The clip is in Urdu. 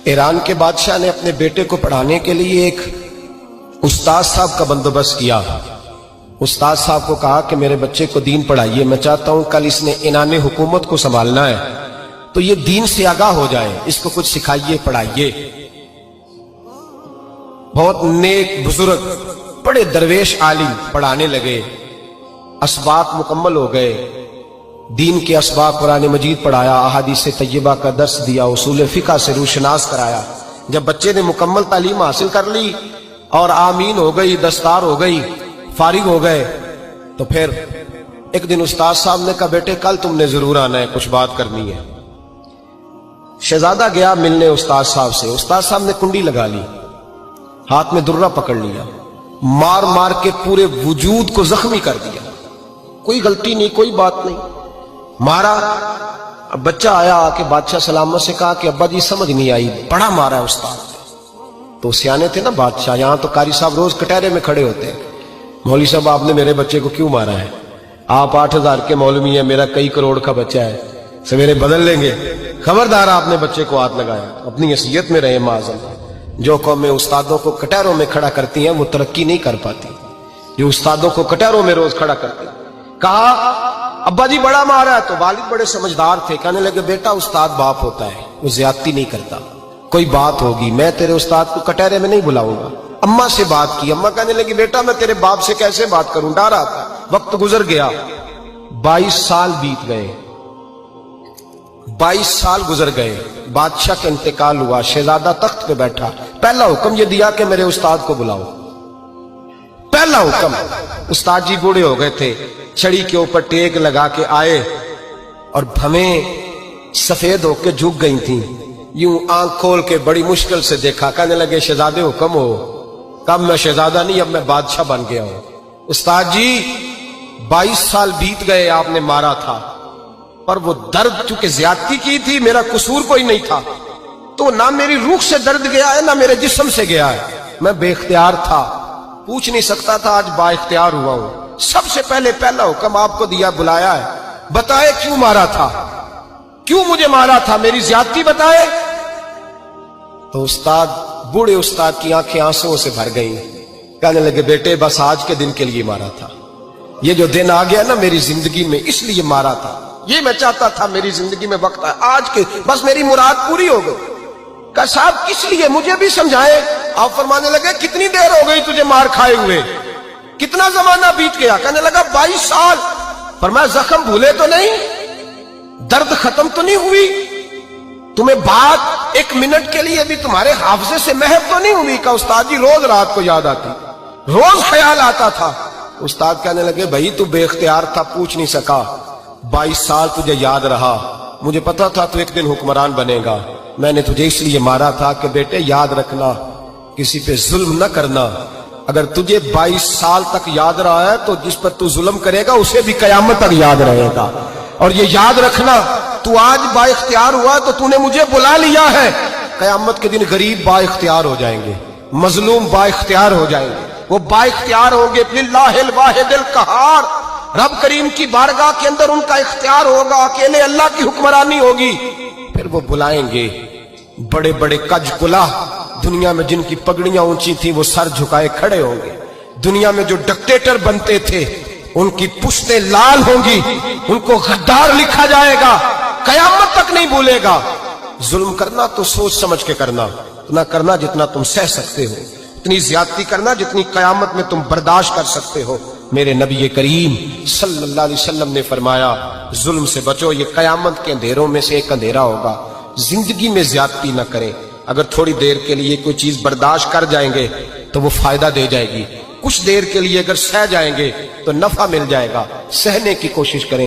ایران کے بادشاہ نے اپنے بیٹے کو پڑھانے کے لیے ایک استاد صاحب کا بندوبست کیا۔ استاد صاحب کو کہا کہ میرے بچے کو دین پڑھائیے، میں چاہتا ہوں کل اس نے عنان حکومت کو سنبھالنا ہے تو یہ دین سے آگاہ ہو جائے، اس کو کچھ سکھائیے، پڑھائیے۔ بہت نیک بزرگ بڑے درویش عالم پڑھانے لگے، اسباق مکمل ہو گئے، دین کے اسباق قرآن مجید پڑھایا، احادیث طیبہ کا درس دیا، اصول فقہ سے روشناس کرایا۔ جب بچے نے مکمل تعلیم حاصل کر لی اور آمین ہو گئی، دستار ہو گئی، فارغ ہو گئے، تو پھر ایک دن استاد صاحب نے کہا بیٹے کل تم نے ضرور آنا ہے، کچھ بات کرنی ہے۔ شہزادہ گیا ملنے استاد صاحب سے، استاد صاحب نے کنڈی لگا لی، ہاتھ میں درہ پکڑ لیا، مار مار کے پورے وجود کو زخمی کر دیا، کوئی غلطی نہیں، کوئی بات نہیں، مارا۔ اب بچہ آیا آ کے بادشاہ سلامت سے کہا کہ ابا جی سمجھ نہیں آئی، بڑا مارا ہے استاد۔ تو سیانے تھے نا بادشاہ، یہاں تو قاری صاحب روز کٹہرے میں کھڑے ہوتے ہیں، مولوی صاحب آپ نے میرے بچے کو کیوں مارا ہے؟ آپ 8,000 کے مولوی ہیں، میرا کئی کروڑ کا بچہ ہے، سویرے بدل لیں گے، خبردار آپ نے بچے کو ہاتھ لگایا، اپنی حیثیت میں رہے معاذ۔ جو قومیں استادوں کو کٹہروں میں کھڑا کرتی ہیں وہ ترقی نہیں کر پاتی، جو استادوں کو کٹہروں میں روز کھڑا کرتے ہیں۔ کہا ابا جی بڑا مارا ہے، تو والد بڑے سمجھدار تھے، کہنے لگے بیٹا استاد باپ ہوتا ہے، وہ زیادتی نہیں کرتا، کوئی بات ہوگی میں تیرے استاد کو کٹہرے میں نہیں بلاؤں گا۔ اماں سے بات کی، اماں کہنے لگی بیٹا میں تیرے باپ سے کیسے بات کروں، ڈر آتا۔ وقت گزر گیا، 22 سال بیت گئے، 22 سال گزر گئے، بادشاہ کا انتقال ہوا، شہزادہ تخت پہ بیٹھا، پہلا حکم یہ دیا کہ میرے استاد کو بلاؤ، پہلا حکم۔ استاد جی بوڑھے ہو گئے تھے، چھڑی کے اوپر ٹیک لگا کے آئے اور بھویں سفید ہو کے جھک گئی تھیں، یوں آنکھ کھول کے بڑی مشکل سے دیکھا، کہنے لگے شہزادے حکم ہو۔ کب میں شہزادہ نہیں، اب میں بادشاہ بن گیا ہوں۔ استاد جی 22 سال بیت گئے، آپ نے مارا تھا، پر وہ درد چونکہ زیادتی کی تھی، میرا قصور کوئی نہیں تھا، تو نہ میری روح سے درد گیا ہے نہ میرے جسم سے گیا ہے، میں بے اختیار تھا، پوچھ نہیں سکتا تھا، آج با اختیار ہوا ہوں۔ سب سے پہلے پہلا حکم آپ کو دیا، بلایا ہے، بتائے کیوں مارا تھا، کیوں مجھے مارا تھا، میری زیادتی بتائے۔ تو استاد بوڑھے استاد کی آنکھیں آنسوں سے بھر گئیں، کہنے لگے بیٹے بس آج کے دن کے لیے مارا تھا، یہ جو دن آ گیا نا میری زندگی میں اس لیے مارا تھا، یہ میں چاہتا تھا میری زندگی میں وقت ہے، آج کے بس میری مراد پوری ہو گئی۔ کہا صاحب کس لیے، مجھے بھی سمجھائے۔ آپ فرمانے لگے کتنی دیر ہو گئی تجھے مار کھائے ہوئے، کتنا زمانہ بیت گیا؟ کہنے لگا 22 سال۔ فرمایا زخم بھولے تو نہیں، درد ختم تو نہیں ہوئی، تمہیں بات 1 منٹ کے لیے بھی تمہارے حافظے سے محو تو نہیں ہوئی؟ کہ استاد جی روز رات کو یاد آتی، روز خیال آتا تھا۔ استاد کہنے لگے بھائی تو بے اختیار تھا، پوچھ نہیں سکا، 22 سال تجھے یاد رہا، مجھے پتا تھا تو ایک دن حکمران بنے گا، میں نے تجھے اس لیے مارا تھا کہ بیٹے یاد رکھنا، کسی پہ ظلم نہ کرنا، اگر تجھے 22 سال تک یاد رہا ہے تو جس پر تو ظلم کرے گا اسے بھی قیامت تک یاد رہے گا، اور یہ یاد رکھنا تو آج با اختیار ہوا تو تو نے مجھے بلا لیا ہے، قیامت کے دن غریب با اختیار ہو جائیں گے، مظلوم با اختیار ہو جائیں گے، وہ با اختیار ہوں گے للہ الواحد القہار، رب کریم کی بارگاہ کے اندر ان کا اختیار ہوگا، اکیلے اللہ کی حکمرانی ہوگی، پھر وہ بلائیں گے بڑے بڑے کج کلاہ، دنیا میں جن کی پگڑیاں اونچی تھیں وہ سر جھکائے کھڑے ہوں گے، دنیا میں جو ڈکٹیٹر بنتے تھے ان کی پشتیں لال ہوں گی، ان کو غدار لکھا جائے گا، قیامت تک نہیں بھولے گا۔ ظلم کرنا تو سوچ سمجھ کے کرنا، اتنا کرنا جتنا تم سہ سکتے ہو، اتنی زیادتی کرنا جتنی قیامت میں تم برداشت کر سکتے ہو۔ میرے نبی کریم صلی اللہ علیہ وسلم نے فرمایا ظلم سے بچو، یہ قیامت کے اندھیروں میں سے ایک اندھیرا ہوگا، زندگی میں زیادتی نہ کریں، اگر تھوڑی دیر کے لیے کوئی چیز برداشت کر جائیں گے تو وہ فائدہ دے جائے گی، کچھ دیر کے لیے اگر سہ جائیں گے تو نفع مل جائے گا، سہنے کی کوشش کریں۔